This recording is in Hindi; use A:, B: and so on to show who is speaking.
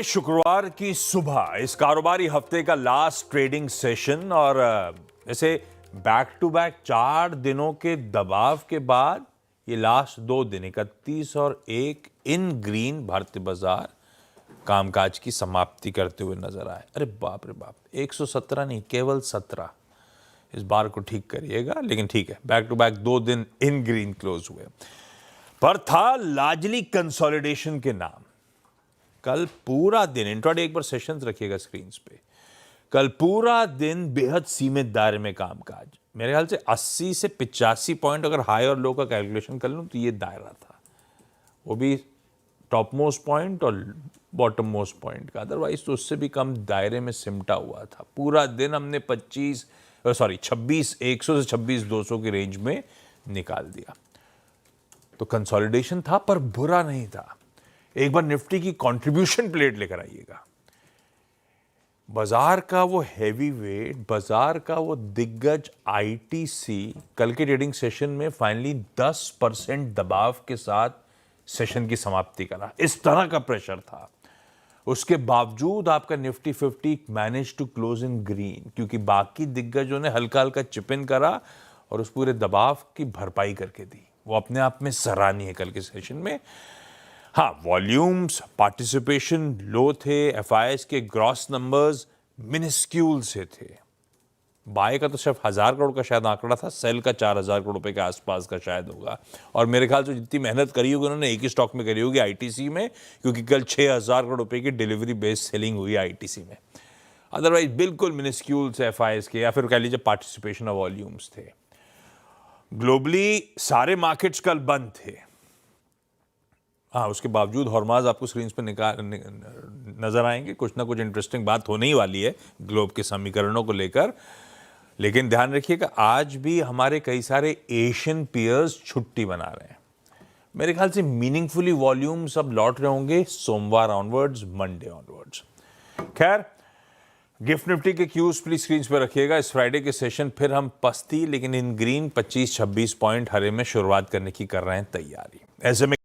A: भाई शुक्रवार की सुबह इस कारोबारी हफ्ते का लास्ट ट्रेडिंग सेशन और ऐसे बैक टू बैक 4 दिनों के दबाव के बाद ये लास्ट 2 दिन 31 और 1 इन ग्रीन भारतीय बाजार कामकाज की समाप्ति करते हुए नजर आए। अरे बाप रे बाप, 117 नहीं, केवल 17। इस बार को ठीक करिएगा, लेकिन ठीक है, बैक टू बैक 2 दिन इन ग्रीन क्लोज हुए। पर था लार्जली कंसोलिडेशन के नाम। कल पूरा दिन इंट्राडे, एक बार सेशंस रखिएगा स्क्रीन पे, कल पूरा दिन बेहद सीमित दायरे में कामकाज। मेरे ख्याल से 80 से 85 पॉइंट अगर हाई और लो का कैलकुलेशन कर लूं तो ये दायरा था, वो भी टॉप मोस्ट पॉइंट और बॉटम मोस्ट पॉइंट का। अदरवाइज तो उससे भी कम दायरे में सिमटा हुआ था। पूरा दिन हमने 26 100 से 26 200 की रेंज में निकाल दिया। तो कंसोलिडेशन था, पर बुरा नहीं था। एक बार निफ्टी की कंट्रीब्यूशन प्लेट लेकर आइएगा। बाजार का वो हैवी वेट, बाजार का वो दिग्गज आईटीसी कल के ट्रेडिंग सेशन में फाइनली 10% दबाव के साथ सेशन की समाप्ति करा। इस तरह का प्रेशर था। उसके बावजूद आपका Nifty 50 manage to close in green, क्योंकि बाकी दिग्गजों ने हल्का हल्का चिप इन करा और उस पूरे दबाव की भरपाई करके दी। वो अपने आप में सराहनीय है कल के सेशन में। हाँ, वॉल्यूम्स, पार्टिसिपेशन लो थे, एफआईएस के ग्रॉस नंबर्स मिनिस्क्यूल से थे। बाय का तो सिर्फ 1000 करोड़ का शायद आंकड़ा था, सेल का 4000 करोड़ रुपए के आसपास का शायद होगा। और मेरे ख्याल से जितनी मेहनत करी होगी उन्होंने एक ही स्टॉक में करी होगी, आईटीसी में, क्योंकि कल 6000 करोड़ रुपए की डिलीवरी बेस्ड सेलिंग हुई आईटीसी में। अदरवाइज बिल्कुल मिनिस्क्यूल से एफआईएस के, या फिर कह लीजिए पार्टिसिपेशन और वॉल्यूम्स थे। ग्लोबली सारे मार्केट्स कल बंद थे। हाँ, उसके बावजूद हॉर्माज आपको स्क्रीन पे नजर आएंगे। कुछ ना कुछ इंटरेस्टिंग बात होने ही वाली है ग्लोब के समीकरणों को लेकर। लेकिन ध्यान रखिएगा, आज भी हमारे कई सारे एशियन पीयर्स छुट्टी मना रहे हैं। मेरे ख्याल से मीनिंगफुली वॉल्यूम सब लौट रहे होंगे सोमवार ऑनवर्ड्स, मंडे ऑनवर्ड्स। खैर, गिफ्ट निफ्टी के क्यूज प्लीज स्क्रीन पे रखिएगा। इस फ्राइडे के सेशन फिर हम पस्ती लेकिन इन ग्रीन 25-26 पॉइंट हरे में शुरुआत करने की कर रहे हैं तैयारी। ऐसे में